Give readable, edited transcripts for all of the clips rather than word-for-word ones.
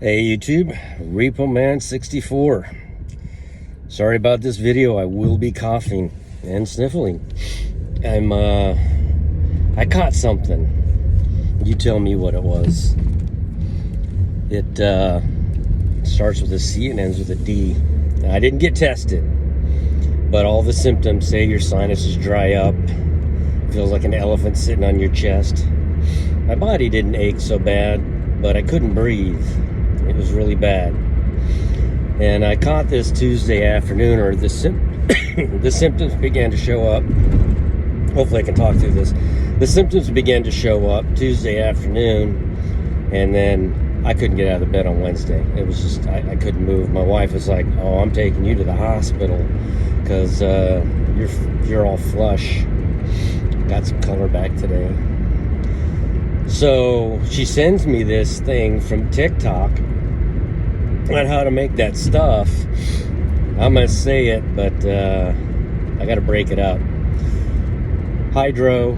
Hey YouTube, Repo Man 64. Sorry about this video. I will be coughing and sniffling. I caught something. You tell me what it was. It starts with a C and ends with a D. Now, I didn't get tested, but all the symptoms say your sinuses dry up. Feels like an elephant sitting on your chest. My body didn't ache so bad, but I couldn't breathe. It was really bad. And I caught this Tuesday afternoon, or the symptoms began to show up. Hopefully I can talk through this. The symptoms began to show up Tuesday afternoon, and then I couldn't get out of bed on Wednesday. It was just, I couldn't move. My wife was like, "Oh, I'm taking you to the hospital because you're all flush." Got some color back today. So she sends me this thing from TikTok on how to make that stuff. I'm gonna say it, but I gotta break it up. Hydro,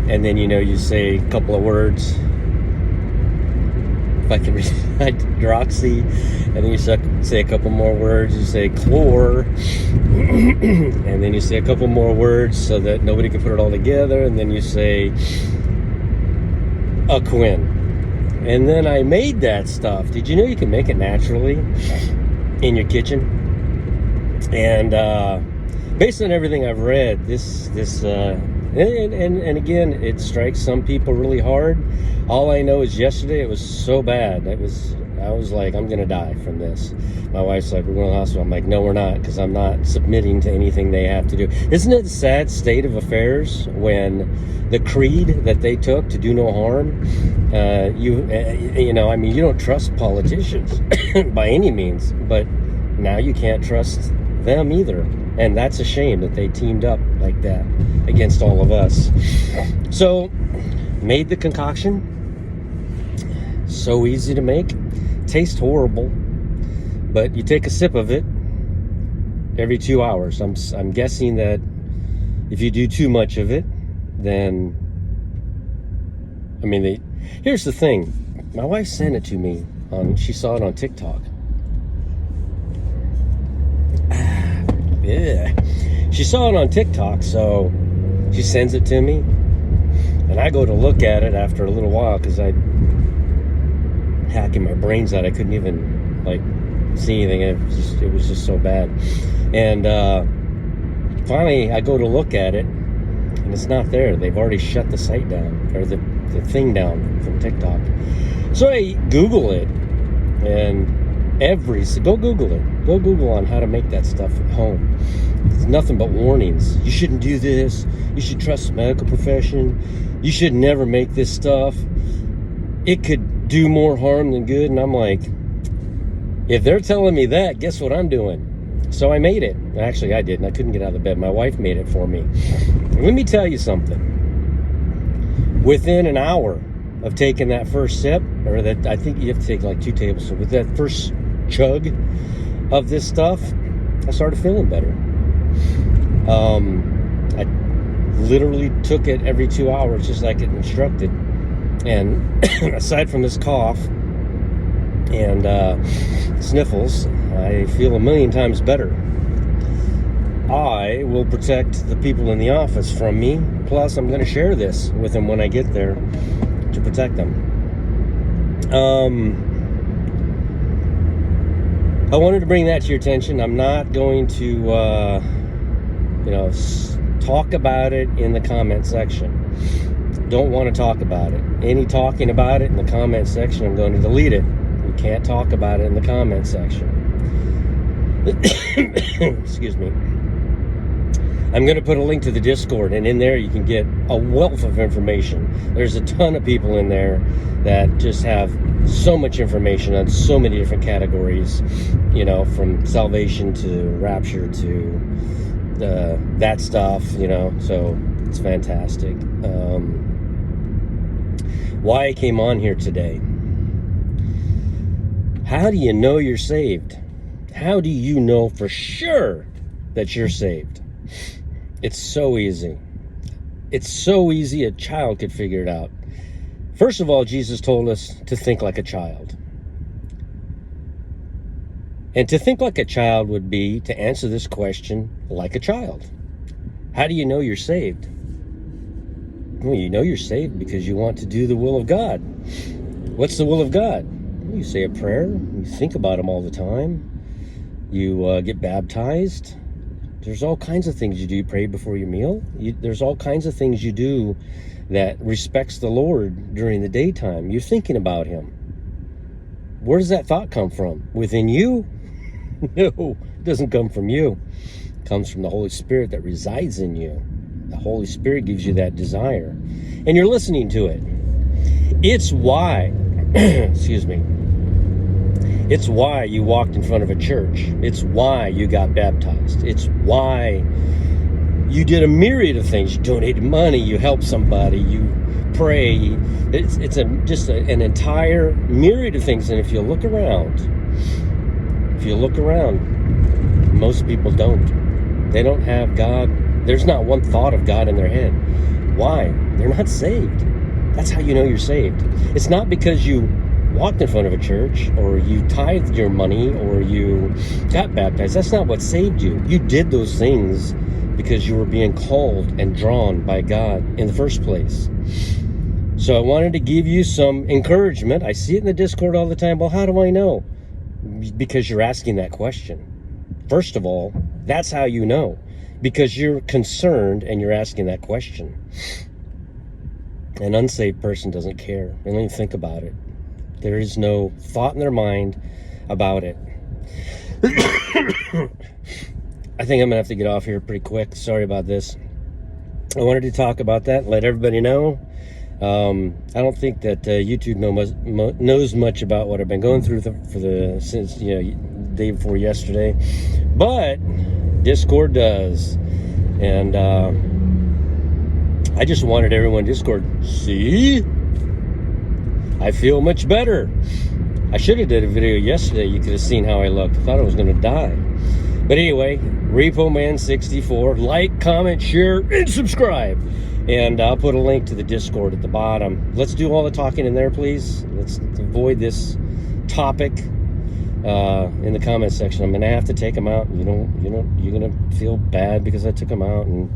and then you say a couple of words. If I can read hydroxy, and then you say a couple more words. You say chlor, and then you say a couple more words so that nobody can put it all together, and then you say Aquin. And then I made that stuff. Did you know you can make it naturally in your kitchen? And based on everything I've read, and again, it strikes some people really hard. All I know is yesterday it was so bad. I was like, I'm gonna die from this. My wife's like, "We're going to the hospital." I'm like, "No, we're not," because I'm not submitting to anything they have to do. Isn't it a sad state of affairs when the creed that they took to do no harm, you don't trust politicians by any means, but now you can't trust them either. And that's a shame that they teamed up like that against all of us. So, made the concoction. So easy to make. Tastes horrible, but you take a sip of it every 2 hours. I'm guessing that if you do too much of it, then here's the thing. My wife sent it to me she saw it on TikTok. Yeah, she saw it on TikTok, so she sends it to me, and I go to look at it after a little while because I hacking my brains out. I couldn't even see anything. It was just so bad. And finally I go to look at it, and it's not there. They've already shut the site down, or the thing down from TikTok. So I Google it, and go Google it. Go Google on how to make that stuff at home. It's nothing but warnings. You shouldn't do this. You should trust the medical profession. You should never make this stuff. It could do more harm than good. And I'm like, if they're telling me that, guess what I'm doing? So I made it. Actually, I didn't. I couldn't get out of bed. My wife made it for me. And let me tell you something. Within an hour of taking that first sip, I think you have to take like 2 tablespoons. With that first chug of this stuff, I started feeling better. I literally took it every 2 hours, just like it instructed. And aside from this cough and sniffles, I feel 1,000,000 times better. I will protect the people in the office from me. Plus, I'm going to share this with them when I get there to protect them. I wanted to bring that to your attention. I'm not going to, talk about it in the comment section. Don't want to talk about it. Any talking about it in the comment section, I'm going to delete it. You can't talk about it in the comment section. Excuse me. I'm going to put a link to the Discord, and in there you can get a wealth of information. There's a ton of people in there that just have so much information on so many different categories, from salvation to rapture to that stuff, so it's fantastic. Why I came on here today. How do you know you're saved? How do you know for sure that you're saved? It's so easy. It's so easy a child could figure it out. First of all, Jesus told us to think like a child. And to think like a child would be to answer this question like a child. How do you know you're saved? Well, you know you're saved because you want to do the will of God. What's the will of God? Well, you say a prayer. You think about Him all the time. You get baptized. There's all kinds of things you do. You pray before your meal. There's all kinds of things you do that respects the Lord during the daytime. You're thinking about Him. Where does that thought come from? Within you? No, it doesn't come from you. It comes from the Holy Spirit that resides in you. The Holy Spirit gives you that desire. And you're listening to it. It's why, excuse me, it's why you walked in front of a church. It's why you got baptized. It's why you did a myriad of things. You donated money, you helped somebody, you pray. It's just an entire myriad of things. And if you look around, most people don't. They don't have God. There's not one thought of God in their head. Why? They're not saved. That's how you know you're saved. It's not because you walked in front of a church or you tithed your money or you got baptized. That's not what saved you. You did those things because you were being called and drawn by God in the first place. So I wanted to give you some encouragement. I see it in the Discord all the time. Well, how do I know? Because you're asking that question. First of all, that's how you know. Because you're concerned and you're asking that question. An unsaved person doesn't care. They don't even think about it. There is no thought in their mind about it. I think I'm going to have to get off here pretty quick. Sorry about this. I wanted to talk about that, let everybody know. I don't think that YouTube knows much about what I've been going through since day before yesterday, but Discord does, and I just wanted everyone in Discord. See, I feel much better. I should have did a video yesterday. You could have seen how I looked. I thought I was going to die. But anyway, RepoMan64. Like, comment, share, and subscribe. And I'll put a link to the Discord at the bottom. Let's do all the talking in there, please. Let's avoid this topic in the comment section. I'm gonna have to take them out. You're gonna feel bad because I took them out. And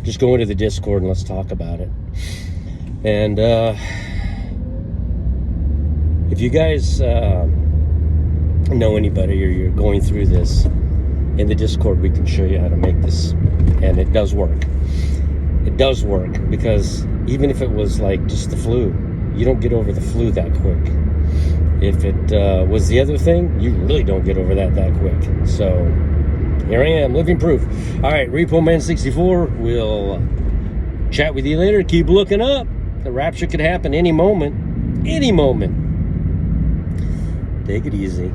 just go into the Discord and let's talk about it. And if you guys know anybody or you're going through this, in the Discord we can show you how to make this, and it does work. It does work, because even if it was like just the flu, you don't get over the flu that quick. If it was the other thing, you really don't get over that quick. So here I am, living proof. All right, RepoMan64 will chat with you later. Keep looking up. The rapture could happen any moment. Any moment. Take it easy.